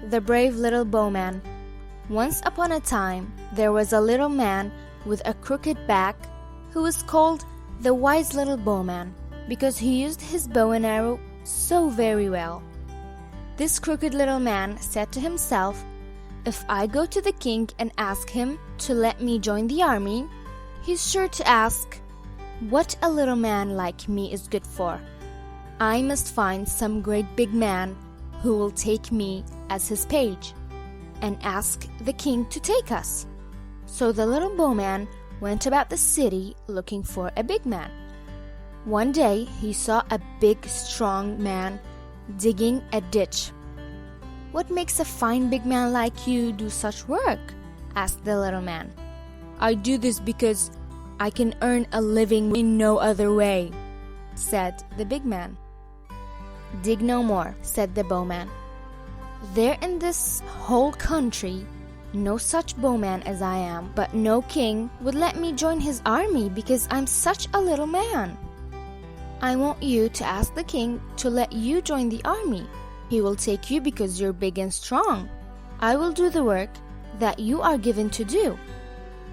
The Brave Little Bowman. Once upon a time, there was a little man with a crooked back who was called the Wise Little Bowman because he used his bow and arrow so very well. This crooked little man said to himself, "If I go to the king and ask him to let me join the army, he's sure to ask what a little man like me is good for. I must find some great big man who will take me as his page and ask the king to take us." So the little bowman went about the city looking for a big man. One day he saw a big, strong man digging a ditch. "What makes a fine big man like you do such work?" asked the little man. "I do this because I can earn a living in no other way," said the big man. "Dig no more," said the bowman. "There in this whole country no such bowman as I am, but no king would let me join his army because I'm such a little man. I want you to ask the king to let you join the army. He will take you because you're big and strong. I will do the work that you are given to do,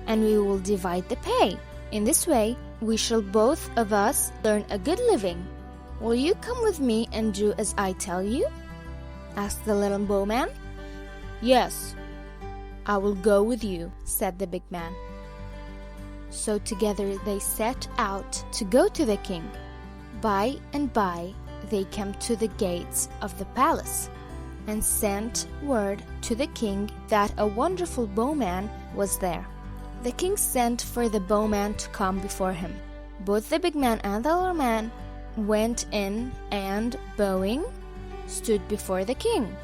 and we will divide the pay. In this way, we shall both of us earn a good living. Will you come with me and do as I tell you?" asked the little bowman. "Yes, I will go with you," said the big man. So together they set out to go to the king. By and by they came to the gates of the palace and sent word to the king that a wonderful bowman was there. The king sent for the bowman to come before him. Both the big man and the little man went in and, bowing, stood before the king.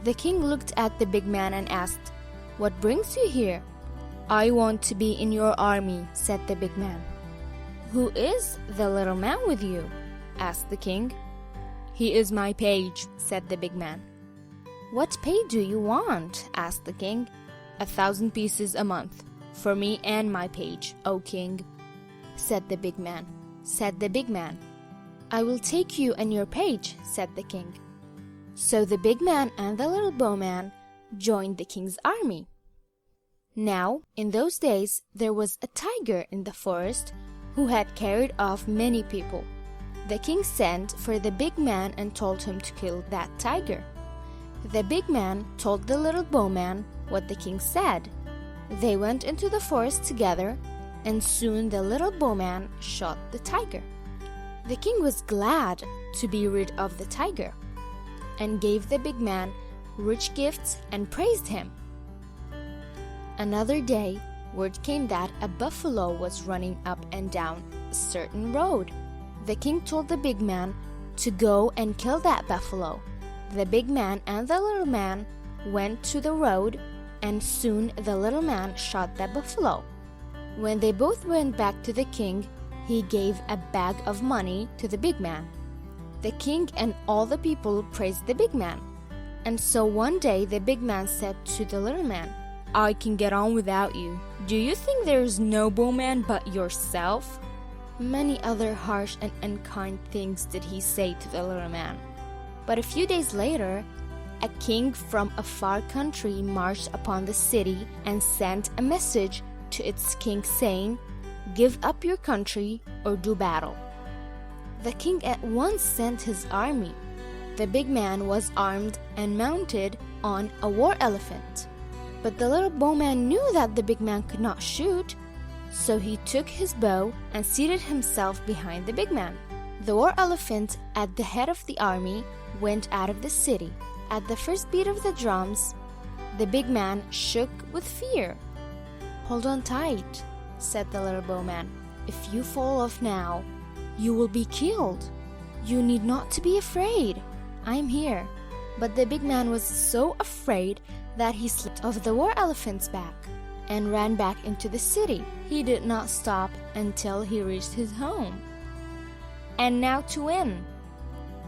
The king looked at the big man and asked, "What brings you here?" "I want to be in your army," said the big man. "Who is the little man with you?" asked the king. "He is my page," said the big man. "What pay do you want?" asked the king. 1,000 pieces a month, for me and my page, O king," said the big man. "I will take you and your page," said the king. So the big man and the little bowman joined the king's army. Now, in those days, there was a tiger in the forest who had carried off many people. The king sent for the big man and told him to kill that tiger. The big man told the little bowman what the king said. They went into the forest together, and soon the little bowman shot the tiger. The king was glad to be rid of the tiger and gave the big man rich gifts and praised him. Another day, word came that a buffalo was running up and down a certain road. The king told the big man to go and kill that buffalo. The big man and the little man went to the road, and soon the little man shot the buffalo. When they both went back to the king, he gave a bag of money to the big man. The king and all the people praised the big man. And so one day the big man said to the little man, "I can get on without you. Do you think there's no bowman but yourself?" Many other harsh and unkind things did he say to the little man. But a few days later, a king from a far country marched upon the city and sent a message to its king saying, "Give up your country or do battle." The king at once sent his army. The big man was armed and mounted on a war elephant. But the little bowman knew that the big man could not shoot, so he took his bow and seated himself behind the big man. The war elephant at the head of the army went out of the city. At the first beat of the drums, the big man shook with fear. "Hold on tight," said the little bowman. "If you fall off now, you will be killed. You need not to be afraid. I'm here." But the big man was so afraid that he slipped off the war elephant's back and ran back into the city. He did not stop until he reached his home. "And now to win,"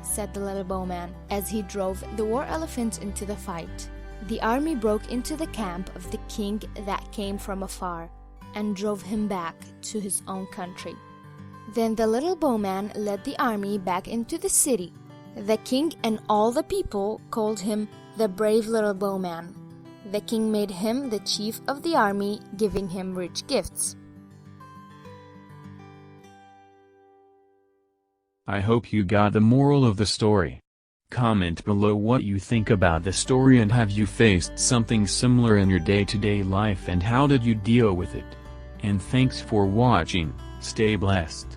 said the little bowman as he drove the war elephant into the fight. The army broke into the camp of the king that came from afar and drove him back to his own country. Then the little bowman led the army back into the city. The king and all the people called him the brave little bowman. The king made him the chief of the army, giving him rich gifts. I hope you got the moral of the story. Comment below what you think about the story, and have you faced something similar in your day-to-day life and how did you deal with it? And thanks for watching. Stay blessed.